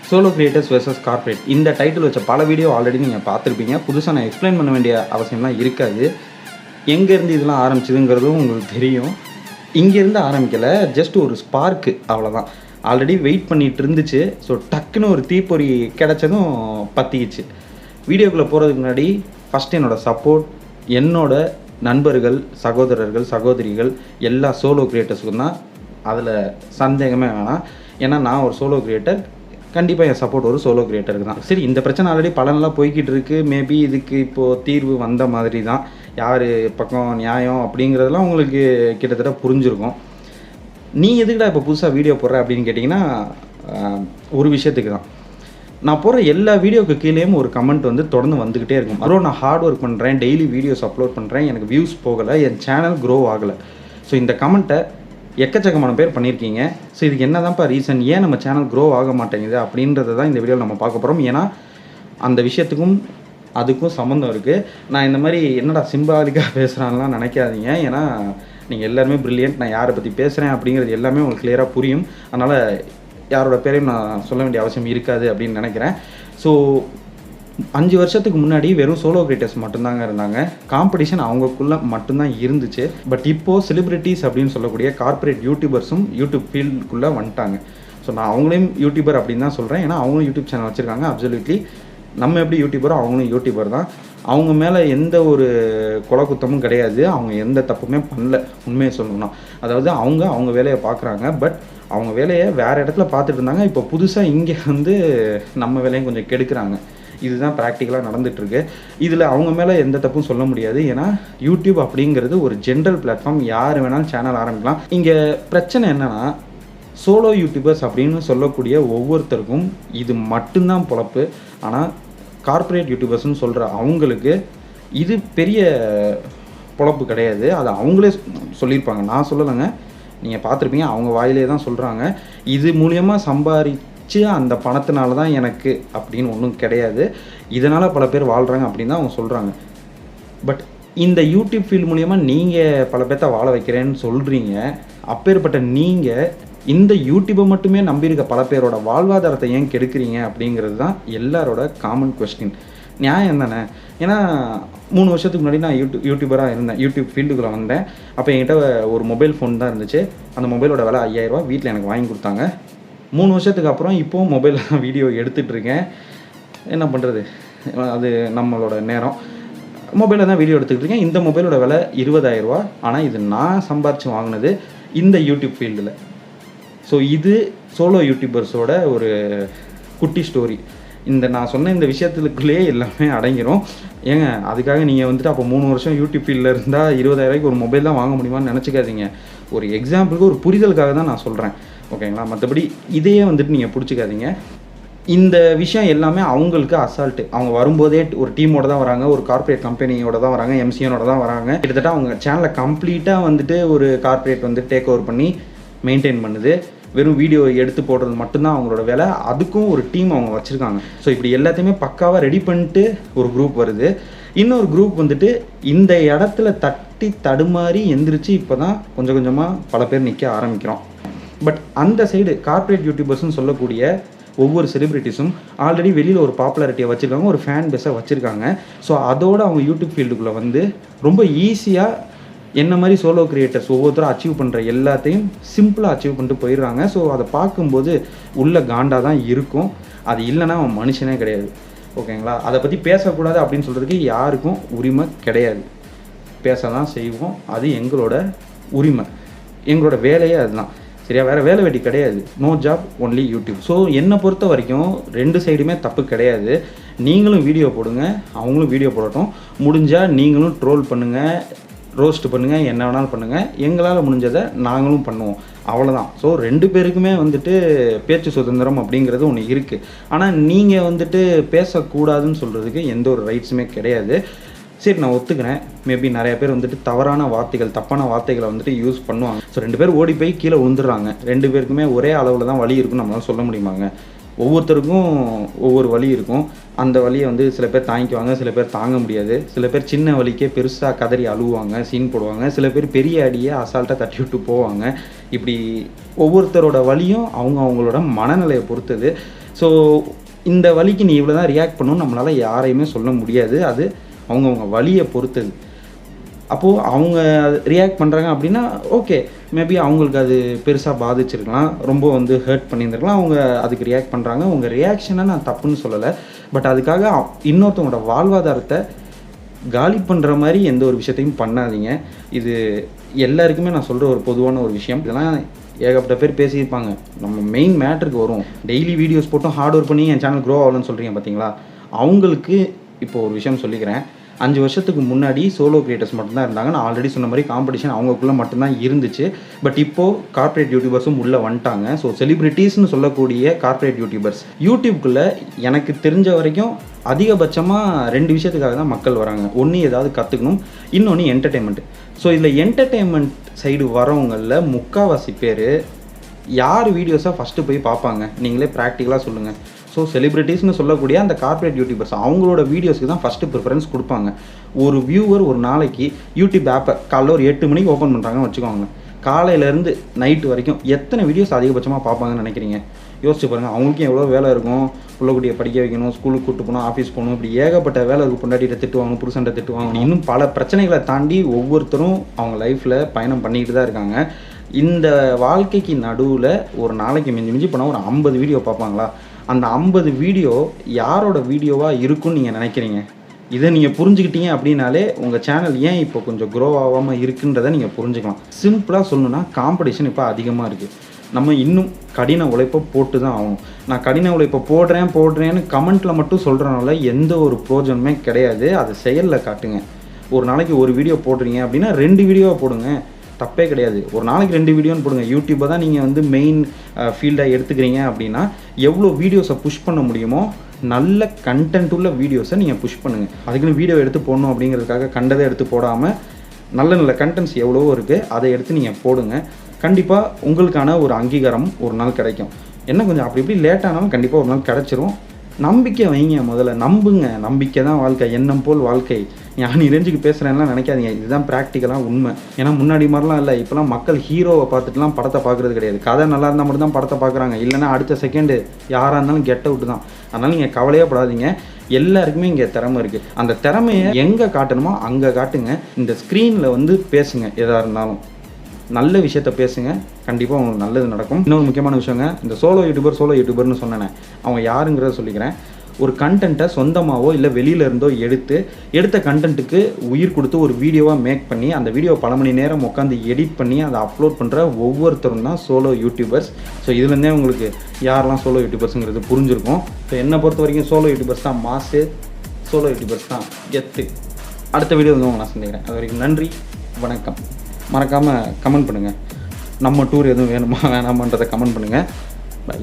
Solo creators versus corporate இந்த title வச்ச பல வீடியோ ஆல்ரெடி நீங்கள் பார்த்துருப்பீங்க. புதுசாக நான் எக்ஸ்பிளைன் பண்ண வேண்டிய அவசியம்லாம் இருக்காது. எங்கேருந்து இதெல்லாம் ஆரம்பிச்சதுங்கிறதும் உங்களுக்கு தெரியும். இங்கேருந்து ஆரம்பிக்கலை, ஜஸ்ட் ஒரு ஸ்பார்க்கு, அவ்வளோதான். ஆல்ரெடி வெயிட் பண்ணிகிட்டு இருந்துச்சு. ஸோ டக்குன்னு ஒரு தீப்பொறி கிடச்சதும் பற்றிக்கிச்சு. வீடியோக்குள்ளே போகிறதுக்கு முன்னாடி ஃபஸ்ட்டு என்னோடய சப்போர்ட் என்னோடய நண்பர்கள், சகோதரர்கள், சகோதரிகள் எல்லா சோலோ கிரியேட்டர்ஸுக்கும் தான். அதில் சந்தேகமே வேணாம். ஏன்னா நான் ஒரு சோலோ கிரியேட்டர், கண்டிப்பாக என் சப்போர்ட் ஒரு சோலோ கிரியேட்டருக்கு தான். சரி, இந்த பிரச்சனை ஆல்ரெடி பலனெலாம் போய்கிட்டு இருக்குது. மேபி இதுக்கு இப்போது தீர்வு வந்த மாதிரி தான். யார் பக்கம் நியாயம் அப்படிங்கிறதெல்லாம் உங்களுக்கு கிட்டத்தட்ட புரிஞ்சிருக்கும். நீ எதுக்குடா இப்போ புதுசாக வீடியோ போடுற அப்படின்னு கேட்டிங்கன்னா, ஒரு விஷயத்துக்கு தான். நான் போடுற எல்லா வீடியோக்கு கீழேயும் ஒரு கமெண்ட் வந்து தொடர்ந்து வந்துக்கிட்டே இருக்கும். அப்புறம் நான் ஹார்ட் ஒர்க் பண்ணுறேன், டெய்லி வீடியோஸ் அப்லோட் பண்ணுறேன், எனக்கு வியூஸ் போகலை, என் சேனல் க்ரோ ஆகலை. ஸோ இந்த கமெண்ட்டை எக்கச்சக்கமான பேர் பண்ணியிருக்கீங்க. ஸோ இதுக்கு என்ன தான்ப்பா ரீசன், ஏன் நம்ம சேனல் க்ரோ ஆக மாட்டேங்குது அப்படின்றத தான் இந்த வீடியோவில் நம்ம பார்க்க போகிறோம். ஏன்னா அந்த விஷயத்துக்கும் அதுக்கும் சம்மந்தம் இருக்குது. நான் இந்த மாதிரி என்னடா சிம்பாலிக்காக பேசுகிறான்லாம் நினைக்காதீங்க. ஏன்னா நீங்கள் எல்லாருமே ப்ரில்லியன்ட். நான் யாரை பற்றி பேசுகிறேன் அப்படிங்கிறது எல்லாமே உங்களுக்கு கிளியராக புரியும். அதனால் யாரோட பேரையும் நான் சொல்ல வேண்டிய அவசியம் இருக்காது அப்படின்னு நினைக்கிறேன். ஸோ 5 வருஷத்துக்கு முன்னாடி வெறும் சோலோ கிரியேட்டர்ஸ் மட்டும்தாங்க இருந்தாங்க. காம்படிஷன் அவங்களுக்குள்ளே மட்டும்தான் இருந்துச்சு. பட் இப்போது செலிப்ரிட்டிஸ் அப்படின்னு சொல்லக்கூடிய கார்ப்பரேட் யூடியூபர்ஸும் யூடியூப் ஃபீல்டுக்குள்ளே வந்துட்டாங்க. ஸோ நான் அவங்களையும் யூடியூபர் அப்படின்னு தான் சொல்கிறேன். ஏன்னா அவங்களும் யூடியூப் சேனல் வச்சுருக்காங்க. அப்சல்யூட்லி நம்ம எப்படி யூடியூபரோ அவங்களும் யூடியூபர் தான். அவங்க மேலே எந்த ஒரு கொலை குத்தமும் கிடையாது. அவங்க எந்த தப்புமே பண்ணல, உண்மையை சொல்லணும்னா. அதாவது அவங்க வேலையை பார்க்குறாங்க. பட் அவங்க வேலையை வேறு இடத்துல பார்த்துட்டு இருந்தாங்க. இப்போ புதுசாக இங்கே வந்து நம்ம வேலையும் கொஞ்சம் கெடுக்கிறாங்க. இதுதான் ப்ராக்டிக்கலாக நடந்துகிட்ருக்கு. இதில் அவங்க மேலே எந்த தப்பும் சொல்ல முடியாது. ஏன்னா யூடியூப் அப்படிங்கிறது ஒரு ஜென்ரல் பிளாட்ஃபார்ம், யார் வேணாலும் சேனல் ஆரம்பிக்கலாம். இங்கே பிரச்சனை என்னென்னா, சோலோ யூடியூபர்ஸ் அப்படின்னு சொல்லக்கூடிய ஒவ்வொருத்தருக்கும் இது மட்டும்தான் பொழப்பு. ஆனால் கார்ப்பரேட் யூடியூபர்ஸ்னு சொல்கிற அவங்களுக்கு இது பெரிய பொழப்பு கிடையாது. அது அவங்களே சொல்லியிருப்பாங்க, நான் சொல்லலைங்க, நீங்கள் பார்த்துருப்பீங்க. அவங்க வாயிலே தான் சொல்கிறாங்க. இது மூலியமாக சம்பாதிச்சு அந்த பணத்தினால தான் எனக்கு அப்படின்னு ஒன்றும் கிடையாது. இதனால் பல பேர் வாழ்கிறாங்க அப்படின்னு தான் அவங்க சொல்கிறாங்க. பட் இந்த யூடியூப் ஃபீல்டு மூலிமா நீங்கள் பல பேர்த்த வாழ வைக்கிறேன்னு சொல்கிறீங்க. அப்பேற்பட்ட நீங்கள் இந்த யூடியூப்பை மட்டுமே நம்பியிருக்க பல பேரோட வாழ்வாதாரத்தை ஏன் கெடுக்கிறீங்க அப்படிங்கிறது தான் எல்லாரோட காமன் கொஸ்டின். நியாயம் தானே? ஏன்னா 3 வருஷத்துக்கு முன்னாடி நான் யூடியூபராக இருந்தேன். யூடியூப் ஃபீல்டுக்குள்ளே வந்தேன். அப்போ என்கிட்ட ஒரு மொபைல் ஃபோன் தான் இருந்துச்சு. அந்த மொபைலோட விலை 5000 ரூபா வீட்டில் எனக்கு வாங்கி கொடுத்தாங்க. 3 வருஷத்துக்கு அப்புறம் இப்போது மொபைலில் தான் வீடியோ எடுத்துகிட்ருக்கேன். என்ன பண்ணுறது, அது நம்மளோட நேரம். மொபைலில் தான் வீடியோ எடுத்துக்கிட்டு இருக்கேன். இந்த மொபைலோட விலை 20000 ரூபா. ஆனால் இது நான் சம்பாரித்து வாங்கினது இந்த யூடியூப் ஃபீல்டில். ஸோ இது சோலோ யூடியூபர்ஸோட ஒரு குட்டி ஸ்டோரி. இந்த நான் சொன்ன இந்த விஷயத்துக்குள்ளேயே எல்லாமே அடங்கிடும். ஏங்க அதுக்காக நீங்கள் வந்துட்டு அப்போ 3 வருஷம் யூடியூப் ஃபீல்டில் இருந்தால் 20000 ரூபாய்க்கு ஒரு மொபைல் தான் வாங்க முடியுமான்னு நினச்சிக்காதீங்க. ஒரு எக்ஸாம்பிளுக்கு, ஒரு புரிதலுக்காக தான் நான் சொல்கிறேன், ஓகேங்களா? மற்றபடி இதையே வந்துட்டு நீங்கள் பிடிச்சிக்காதீங்க. இந்த விஷயம் எல்லாமே அவங்களுக்கு அசால்ட்டு. அவங்க வரும்போதே ஒரு டீமோட தான் வராங்க, ஒரு கார்ப்பரேட் கம்பெனியோட தான் வராங்க, எம்சிஎனோட தான் வராங்க. கிட்டத்தட்ட அவங்க சேனலை கம்ப்ளீட்டாக வந்துட்டு ஒரு கார்ப்பரேட் வந்து டேக் ஓவர் பண்ணி மெயின்டைன் பண்ணுது. வெறும் வீடியோ எடுத்து போடுறது மட்டும்தான் அவங்களோட வேலை. அதுக்கும் ஒரு டீம் அவங்க வச்சுருக்காங்க. ஸோ இப்படி எல்லாத்தையுமே பக்காவாக ரெடி பண்ணிட்டு ஒரு குரூப் வருது. இன்னொரு குரூப் வந்துட்டு இந்த இடத்துல தட்டி தடுமாறி எந்திரிச்சு இப்போ தான் கொஞ்சம் கொஞ்சமாக பல பேர் நிற்க ஆரம்பிக்கிறோம். பட் அந்த சைடு கார்ப்பரேட் யூடியூபர்ஸ்னு சொல்லக்கூடிய ஒவ்வொரு செலிப்ரிட்டிஸும் ஆல்ரெடி வெளியில் ஒரு பாப்புலாரிட்டியை வச்சுருக்காங்க, ஒரு ஃபேன் பேஸை வச்சுருக்காங்க. ஸோ அதோடு அவங்க யூடியூப் ஃபீல்டுக்குள்ளே வந்து ரொம்ப ஈஸியாக என்ன மாதிரி சோலோ கிரியேட்டர்ஸ் ஒவ்வொருத்தரும் அச்சீவ் பண்ணுற எல்லாத்தையும் சிம்பிளாக அச்சீவ் பண்ணிட்டு போயிடுறாங்க. ஸோ அதை பார்க்கும்போது உள்ள காண்டாக தான் இருக்கும். அது இல்லைன்னா அவன் மனுஷனே கிடையாது, ஓகேங்களா? அதை பற்றி பேசக்கூடாது அப்படின்னு சொல்கிறதுக்கு யாருக்கும் உரிமை கிடையாது. பேச தான் செய்வோம், அது எங்களோட உரிமை, எங்களோட வேலையே அதுதான். சரியா? வேறு வேலை வெட்டி கிடையாது. No job, only YouTube. So என்னை பொறுத்த வரைக்கும் 2 சைடுமே தப்பு கிடையாது. நீங்களும் வீடியோ போடுங்க, அவங்களும் வீடியோ போடட்டும். முடிஞ்சால் நீங்களும் ட்ரோல் பண்ணுங்கள், ரோஸ்ட் பண்ணுங்கள், என்ன வேணாலும் பண்ணுங்கள். எங்களால் முடிஞ்சதை நாங்களும் பண்ணுவோம், அவ்வளோதான். ஸோ 2 பேருக்குமே வந்துட்டு பேச்சு சுதந்திரம் அப்படிங்கிறது ஒன்று இருக்குது. ஆனால் நீங்கள் வந்துட்டு பேசக்கூடாதுன்னு சொல்கிறதுக்கு எந்த ஒரு ரைட்ஸுமே கிடையாது. சரி, நான் ஒத்துக்கிறேன். மேபி நிறைய பேர் வந்துட்டு தவறான வார்த்தைகள், தப்பான வார்த்தைகளை வந்துட்டு யூஸ் பண்ணுவாங்க. ஸோ 2 பேர் ஓடி போய் கீழே விழுந்துடுறாங்க. 2 பேருக்குமே ஒரே அளவில் தான் வலி இருக்குன்னு நம்மளால் சொல்ல முடியுமாங்க? ஒவ்வொருத்தருக்கும் ஒவ்வொரு வலி இருக்கும். அந்த வலியை வந்து சில பேர் தாங்கிக்குவாங்க, சில பேர் தாங்க முடியாது. சில பேர் சின்ன வலிக்கே பெருசாக கதறி அழுவாங்க, சீன் போடுவாங்க. சில பேர் பெரிய அடியை அசால்ட்டாக தட்டி விட்டு போவாங்க. இப்படி ஒவ்வொருத்தரோட வலியும் அவங்களோட மனநிலையை பொறுத்தது. ஸோ இந்த வலிக்கு நீ இவ்வளோ தான் ரியாக்ட் பண்ணணும் நம்மளால் யாரையுமே சொல்ல முடியாது. அது அவங்கவுங்க வலியை பொறுத்தது. அப்போது அவங்க ரியாக்ட் பண்ணுறாங்க அப்படின்னா ஓகே, மேபி அவங்களுக்கு அது பெருசாக பாதிச்சிருக்கலாம், ரொம்ப வந்து ஹர்ட் பண்ணியிருந்துருக்கலாம், அவங்க அதுக்கு ரியாக்ட் பண்ணுறாங்க. உங்கள் ரியாக்ஷனை நான் தப்புன்னு சொல்லலை. பட் அதுக்காக இன்னொருத்தவங்களோட வாழ்வாதாரத்தை காலி பண்ணுற மாதிரி எந்த ஒரு விஷயத்தையும் பண்ணாதீங்க. இது எல்லாருக்குமே நான் சொல்கிற ஒரு பொதுவான ஒரு விஷயம். இதெல்லாம் ஏகப்பட்ட பேர் பேசியிருப்பாங்க. நம்ம மெயின் மேட்ருக்கு வரும். டெய்லி வீடியோஸ் போட்டும் ஹார்ட் ஒர்க் பண்ணி என் சேனல் க்ரோ ஆகலன்னு சொல்கிறீங்க பார்த்தீங்களா, அவங்களுக்கு இப்போ ஒரு விஷயம் சொல்லிக்கிறேன். 5 வருஷத்துக்கு முன்னாடி சோலோ கிரியேட்டர்ஸ் மட்டும்தான் இருந்தாங்க. நான் ஆல்ரெடி சொன்ன மாதிரி காம்படிஷன் அவங்களுக்குள்ளே மட்டும்தான் இருந்துச்சு. பட் இப்போது கார்ப்பரேட் யூடியூபர்ஸும் உள்ளே வந்துட்டாங்க. ஸோ செலிப்ரிட்டிஸ்னு சொல்லக்கூடிய கார்ப்பரேட் யூடியூபர்ஸ் யூடியூப்குள்ளே எனக்கு தெரிஞ்ச வரைக்கும் அதிகபட்சமாக 2 விஷயத்துக்காக தான் மக்கள் வராங்க. ஒன்று ஏதாவது கற்றுக்கணும், இன்னொன்று என்டர்டெயின்மெண்ட். ஸோ இதில் என்டர்டெயின்மெண்ட் சைடு வரவங்களில் முக்கால்வாசி பேர் யார் வீடியோஸாக ஃபஸ்ட்டு போய் பார்ப்பாங்க? நீங்களே ப்ராக்டிக்கலாக சொல்லுங்கள். ஸோ செலிப்ரிட்டிஸ்னு சொல்லக்கூடிய அந்த கார்ப்பரேட் யூடியூபர்ஸ் அவங்களோட வீடியோஸ்க்கு தான் ஃபஸ்ட்டு ப்ரிஃபரன்ஸ் கொடுப்பாங்க. ஒரு வியூவர் ஒரு நாளைக்கு யூடியூப் ஆப்பை காலைல ஒரு 8 மணிக்கு ஓப்பன் பண்ணுறாங்கன்னு வச்சுக்கோங்க, காலையிலேருந்து நைட்டு வரைக்கும் எத்தனை வீடியோஸ் அதிகபட்சமாக பார்ப்பாங்கன்னு நினைக்கிறீங்க? யோசிச்சு பாருங்கள். அவங்களுக்கும் எவ்வளோ வேலை இருக்கும். பிள்ளைக்குட்டியை படிக்க வைக்கணும், ஸ்கூலுக்கு கூப்பிட்டு போகணும், ஆஃபீஸ் போகணும், இப்படி ஏகப்பட்ட வேலை இருக்கும். பொண்டாட்டிகிட்ட திட்டுவாங்க, புருஷன்ட்ட திட்டுவாங்க, இன்னும் பல பிரச்சனைகளை தாண்டி ஒவ்வொருத்தரும் அவங்க லைஃப்பில் பயணம் பண்ணிக்கிட்டு தான் இருக்காங்க. இந்த வாழ்க்கைக்கு நடுவில் ஒரு நாளைக்கு மிஞ்சி போனால் ஒரு 50 வீடியோ பார்ப்பாங்களா? அந்த 50 வீடியோ யாரோட வீடியோவாக இருக்குன்னு நீங்கள் நினைக்கிறீங்க? இதை நீங்கள் புரிஞ்சுக்கிட்டீங்க அப்படின்னாலே உங்கள் சேனல் ஏன் இப்போ கொஞ்சம் க்ரோ ஆகாமல் இருக்குன்றதை நீங்கள் புரிஞ்சுக்கலாம். சிம்பிளாக சொல்லணுன்னா காம்படிஷன் இப்போ அதிகமாக இருக்குது. நம்ம இன்னும் கடின உழைப்பை போட்டு தான் ஆகணும். நான் கடின உழைப்பை போடுறேன்னு கமெண்ட்டில் மட்டும் சொல்கிறனால எந்த ஒரு பிரோஜனமே கிடையாது. அதை செயலில் காட்டுங்க. ஒரு நாளைக்கு ஒரு வீடியோ போடுறீங்க அப்படின்னா 2 வீடியோவாக போடுங்க, தப்பே கிடையாது. ஒரு நாளைக்கு 2 வீடியோன்னு போடுங்க. யூடியூப்பை தான் நீங்கள் வந்து மெயின் ஃபீல்டாக எடுத்துக்கிறீங்க அப்படின்னா எவ்வளோ வீடியோஸை புஷ் பண்ண முடியுமோ நல்ல கண்டென்ட் உள்ள வீடியோஸை நீங்கள் புஷ் பண்ணுங்கள். அதுக்குன்னு வீடியோ எடுத்து போடணும் அப்படிங்கிறதுக்காக கண்டதை எடுத்து போடாமல் நல்ல நல்ல கண்டென்ட்ஸ் எவ்வளவோ இருக்குது, அதை எடுத்து நீங்கள் போடுங்க. கண்டிப்பாக உங்களுக்கான ஒரு அங்கீகாரம் ஒரு நாள் கிடைக்கும். என்ன கொஞ்சம் அப்படி இப்படி லேட்டானாலும் கண்டிப்பாக ஒரு நாள் கிடச்சிரும். நம்பிக்கை வைங்க, முதல்ல நம்புங்க. நம்பிக்கை தான் வாழ்க்கை, எண்ணம் போல் வாழ்க்கை. ஞானி ரேஞ்சுக்கு பேசுகிறேன்லாம் நினைக்காதீங்க. இதுதான் ப்ராக்டிக்கலாக உண்மை. ஏன்னா முன்னாடி மாதிரிலாம் இல்லை. இப்போலாம் மக்கள் ஹீரோவை பார்த்துட்டுலாம் படத்தை பார்க்குறது கிடையாது. கதை நல்லா இருந்தால் மட்டும் தான் படத்தை பார்க்குறாங்க. இல்லைனா அடுத்த செகண்டு யாராக இருந்தாலும் கெட் அவுட்டு தான். அதனால் நீங்கள் கவலையே படாதீங்க. எல்லாருக்குமே இங்கே திறமை இருக்குது. அந்த திறமையை எங்கே காட்டணுமோ அங்கே காட்டுங்க. இந்த ஸ்க்ரீனில் வந்து பேசுங்க. எதாக இருந்தாலும் நல்ல விஷயத்த பேசுங்க, கண்டிப்பாக உங்களுக்கு நல்லது நடக்கும். இன்னொரு முக்கியமான விஷயங்க, இந்த சோலோ யூடியூபர்னு சொன்னேன். அவங்க யாருங்கிறத சொல்லிக்கிறேன். ஒரு கண்டென்ட்டை சொந்தமாகவோ இல்லை வெளியிலேருந்தோ எடுத்த கண்டென்ட்டுக்கு உயிர் கொடுத்து ஒரு வீடியோவாக மேக் பண்ணி அந்த வீடியோவை பல மணி நேரம் உட்காந்து எடிட் பண்ணி அதை அப்லோட் பண்ணுற ஒவ்வொருத்தரும் தான் சோலோ யூடியூபர்ஸ். ஸோ இதுலேருந்தே உங்களுக்கு யாரெல்லாம் சோலோ யூடியூபர்ஸுங்கிறது புரிஞ்சிருக்கும். ஸோ என்னை பொறுத்த வரைக்கும் சோலோ யூடியூபர்ஸ் தான் மாசு, சோலோ யூடியூபர்ஸ் தான் கெத்து. அடுத்த வீடியோ வந்து உங்களை நான் சந்திக்கிறேன். அது வரைக்கும் நன்றி, வணக்கம். மறக்காமல் கமெண்ட் பண்ணுங்கள். நம்ம டூர் எதுவும் வேணுமா வேணாமான்றதை கமெண்ட் பண்ணுங்கள். பை.